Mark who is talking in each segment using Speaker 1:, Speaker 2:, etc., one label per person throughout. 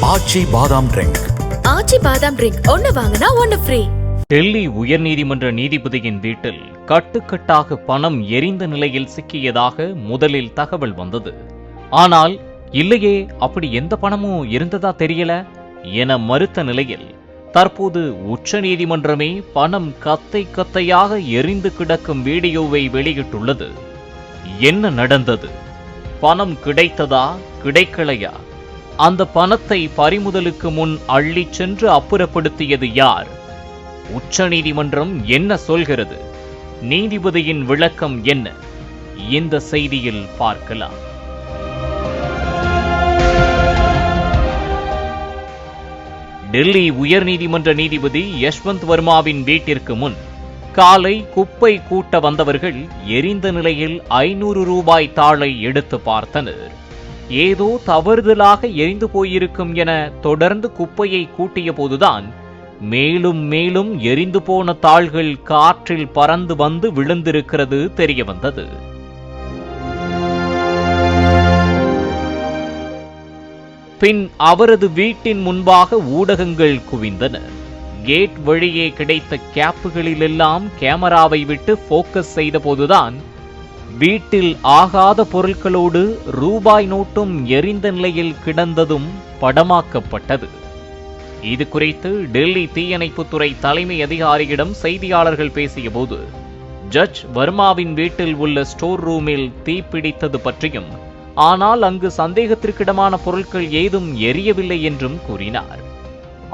Speaker 1: ஆச்சி பாதாம் ட்ரிங்க்.
Speaker 2: ஆச்சி பாதாம் ட்ரிங்க் ஒன்னு வாங்கினா ஒன்னு ஃப்ரீ.
Speaker 3: டெல்லி உயர்நீதிமன்ற நீதிபதியின் வீட்டில் கட்டுக்கட்டாக பணம் எரிந்த நிலையில் சிக்கியதாக முதலில் தகவல் வந்தது. ஆனால் இல்லையே, அப்படி எந்த பணமும் இருந்ததா தெரியல என மறுத்த நிலையில் தற்போது உச்ச நீதிமன்றமே பணம் கத்தை கத்தையாக எரிந்து கிடக்கும் வீடியோவை வெளியிட்டுள்ளது. என்ன நடந்தது? பணம் கிடைத்ததா, கிடைக்கலையா? அந்த பணத்தை பறிமுதலுக்கு முன் அள்ளிச் சென்று அப்புறப்படுத்தியது யார்? உச்ச நீதிமன்றம் என்ன சொல்கிறது? நீதிபதியின் விளக்கம் என்ன? இந்த செய்தியில் பார்க்கலாம். டெல்லி உயர்நீதிமன்ற நீதிபதி யஷ்வந்த் வர்மாவின் வீட்டிற்கு முன் காலை குப்பை கூட்ட வந்தவர்கள் எரிந்த நிலையில் 500 ரூபாய் தாளை எடுத்து பார்த்தனர். ஏதோ தவறுதலாக எரிந்து போயிருக்கும் என தொடர்ந்து குப்பையை கூட்டிய போதுதான் மேலும் மேலும் எரிந்து போன தாள்கள் காற்றில் பறந்து வந்து விழுந்திருக்கிறது தெரிய வந்தது. பின் அவரது வீட்டின் முன்பாக ஊடகங்கள் குவிந்தன. கேட் வழியே கிடைத்த கேப்புகளிலெல்லாம் கேமராவை விட்டு போக்கஸ் செய்த போதுதான் வீட்டில் ஆகாத பொருட்களோடு ரூபாய் நோட்டும் எரிந்த நிலையில் கிடந்ததும் படமாக்கப்பட்டது. இது குறித்து டெல்லி தீயணைப்புத்துறை தலைமை அதிகாரியிடம் செய்தியாளர்கள் பேசியபோது ஜட்ஜ் வர்மாவின் வீட்டில் உள்ள ஸ்டோர் ரூமில் தீப்பிடித்தது பற்றியும், ஆனால் அங்கு சந்தேகத்திற்கிடமான பொருட்கள் ஏதும் எரியவில்லை என்றும் கூறினார்.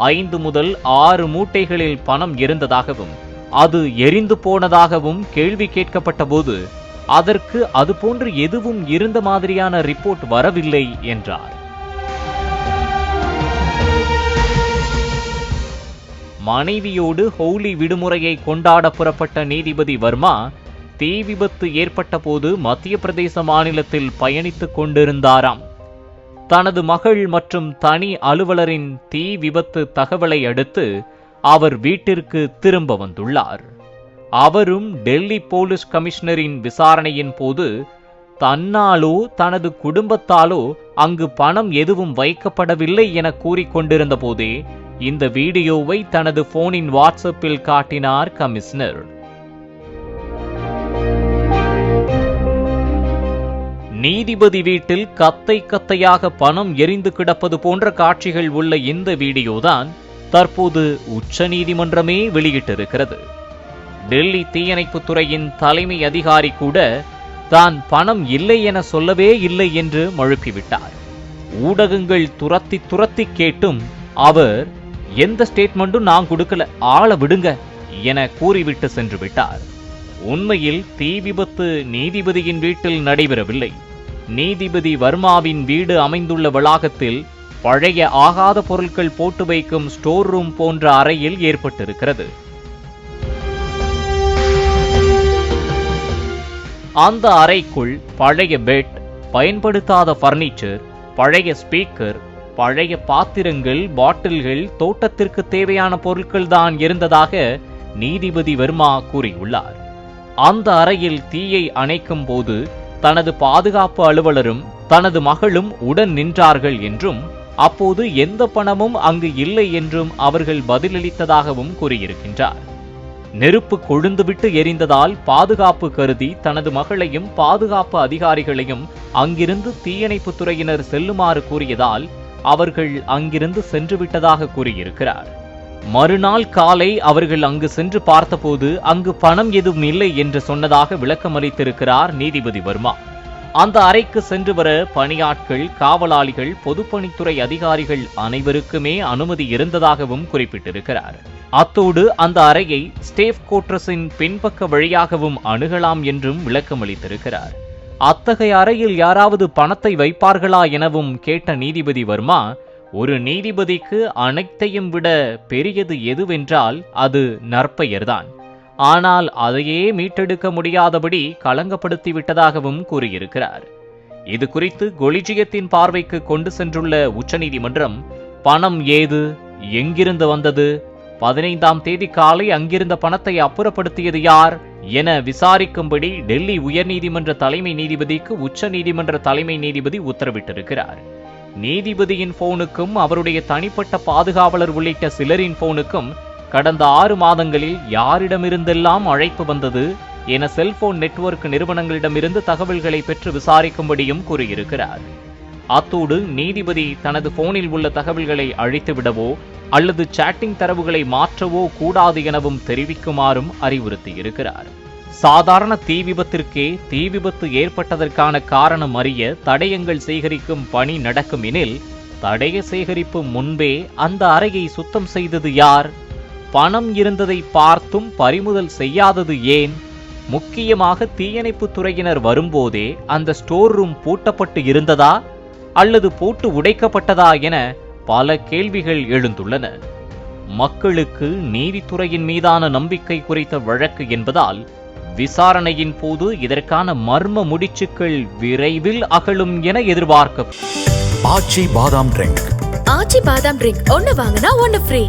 Speaker 3: 5 முதல் 6 மூட்டைகளில் பணம் இருந்ததாகவும் அது எரிந்து போனதாகவும் கேள்வி கேட்கப்பட்ட போது அதற்கு அதுபோன்று எதுவும் இருந்த மாதிரியான ரிப்போர்ட் வரவில்லை என்றார். மனைவியோடு ஹோலி விடுமுறையை கொண்டாட புறப்பட்ட நீதிபதி வர்மா தீ விபத்து ஏற்பட்ட போது மத்திய பிரதேச மாநிலத்தில் பயணித்துக் கொண்டிருந்தாராம். தனது மகள் மற்றும் தனி அலுவலரின் தீ விபத்து தகவலை அடுத்து அவர் வீட்டிற்கு திரும்ப வந்துள்ளார். அவரும் டெல்லி போலீஸ் கமிஷனரின் விசாரணையின் போது தன்னாலோ தனது குடும்பத்தாலோ அங்கு பணம் எதுவும் வைக்கப்படவில்லை என கூறிக்கொண்டிருந்த போதே இந்த வீடியோவை தனது போனின் வாட்ஸ்அப்பில் காட்டினார் கமிஷனர். நீதிபதி வீட்டில் கத்தை கத்தையாக பணம் எரிந்து கிடப்பது போன்ற காட்சிகள் உள்ள இந்த வீடியோதான் தற்போது உச்ச நீதிமன்றமே வெளியிட்டிருக்கிறது. டெல்லி தீயணைப்புத்துறையின் தலைமை அதிகாரி கூட தான் பணம் இல்லை என சொல்லவே இல்லை என்று மழுப்பிவிட்டார். ஊடகங்கள் துரத்தி துரத்தி கேட்டும் அவர் எந்த ஸ்டேட்மெண்ட்டும் நான் கொடுக்கல, ஆள விடுங்க என கூறிவிட்டு சென்று விட்டார். உண்மையில் தீ விபத்து நீதிபதியின் வீட்டில் நடைபெறவில்லை. நீதிபதி வர்மாவின் வீடு அமைந்துள்ள வளாகத்தில் பழைய ஆகாத பொருட்கள் போட்டு வைக்கும் ஸ்டோர் ரூம் போன்ற அறையில் ஏற்பட்டிருக்கிறது. அந்த அறைக்குள் பழைய பெட், பயன்படுத்தாத பர்னிச்சர், பழைய ஸ்பீக்கர், பழைய பாத்திரங்கள், பாட்டில்கள், தோட்டத்திற்கு தேவையான பொருட்கள் தான் இருந்ததாக நீதிபதி வர்மா கூறியுள்ளார். அந்த அறையில் தீயை அணைக்கும் போது தனது பாதுகாப்பு அலுவலரும் தனது மகளும் உடன் நின்றார்கள் என்றும் அப்போது எந்த பணமும் அங்கு இல்லை என்றும் அவர்கள் பதிலளித்ததாகவும் கூறியிருக்கின்றார். நெருப்பு கொழுந்துவிட்டு எரிந்ததால் பாதுகாப்பு கருதி தனது மகளையும் பாதுகாப்பு அதிகாரிகளையும் அங்கிருந்து தீயணைப்புத் துறையினர் செல்லுமாறு கூறியதால் அவர்கள் அங்கிருந்து சென்றுவிட்டதாக கூறியிருக்கிறார். மறுநாள் காலை அவர்கள் அங்கு சென்று பார்த்தபோது அங்கு பணம் எதுவும் இல்லை என்று சொன்னதாக விளக்கமளித்திருக்கிறார் நீதிபதி வர்மா. அந்த அறைக்கு சென்று வர பணியாட்கள், காவலாளிகள், பொதுப்பணித்துறை அதிகாரிகள் அனைவருக்குமே அனுமதி இருந்ததாகவும் குறிப்பிட்டிருக்கிறார். அத்தோடு அந்த அறையை ஸ்டேஃப் கோட்ரஸின் பின்பக்க வழியாகவும் அணுகலாம் என்றும் விளக்கமளித்திருக்கிறார். அத்தகைய அறையில் யாராவது பணத்தை வைப்பார்களா எனவும் கேட்ட நீதிபதி வர்மா, ஒரு நீதிபதிக்கு அனைத்தையும் விட பெரியது எதுவென்றால் அது நற்பெயர்தான். ஆனால் அதையே மீட்டெடுக்க முடியாதபடி களங்கப்படுத்தி விட்டதாகவும் கூறியிருக்கிறார். இது குறித்து கொலிஜியத்தின் பார்வைக்கு கொண்டு சென்றுள்ள உச்சநீதிமன்றம் பணம் ஏது, எங்கிருந்து வந்தது, 15ஆம் தேதி காலை அங்கிருந்த பணத்தை அப்புறப்படுத்தியது யார் என விசாரிக்கும்படி டெல்லி உயர்நீதிமன்ற தலைமை நீதிபதிக்கு உச்ச நீதிமன்ற தலைமை நீதிபதி உத்தரவிட்டிருக்கிறார். நீதிபதியின் போனுக்கும் அவருடைய தனிப்பட்ட பாதுகாவலர் உள்ளிட்ட சிலரின் போனுக்கும் கடந்த 6 மாதங்களில் யாரிடமிருந்தெல்லாம் அழைப்பு வந்தது என செல்போன் நெட்வொர்க் நிறுவனங்களிடமிருந்து தகவல்களை பெற்று விசாரிக்கும்படியும் கூறியிருக்கிறார். அத்தோடு நீதிபதி தனது போனில் உள்ள தகவல்களை அழித்துவிடவோ அல்லது சாட்டிங் தரவுகளை மாற்றவோ கூடாது எனவும் தெரிவிக்குமாறும் அறிவுறுத்தியிருக்கிறார். சாதாரண தீ விபத்திற்கே தீ விபத்து ஏற்பட்டதற்கான காரணம் அறிய தடயங்கள் சேகரிக்கும் பணி நடக்கும் எனில் தடய சேகரிப்பு முன்பே அந்த அறையை சுத்தம் செய்தது யார்? பணம் இருந்ததை பார்த்தும் பறிமுதல் செய்யாதது ஏன்? முக்கியமாக தீயணைப்பு துறையினர் வரும்போதே அந்த ஸ்டோர் ரூம் பூட்டப்பட்டு இருந்ததா அல்லது பூட்டு உடைக்கப்பட்டதா என பல கேள்விகள் எழுந்துள்ளன. மக்களுக்கு நீதித்துறையின் மீதான நம்பிக்கை குறித்த வழக்கு என்பதால் விசாரணையின் போது இதற்கான மர்ம முடிச்சுக்கள் விரைவில் அகலும் என எதிர்பார்க்க.
Speaker 1: ஆச்சி பாதாம் ட்ரிங்க்
Speaker 2: ஆச்சி பாதாம் ட்ரிங்க் ஒன்னு வாங்கினா ஒன்னு ஃப்ரீ.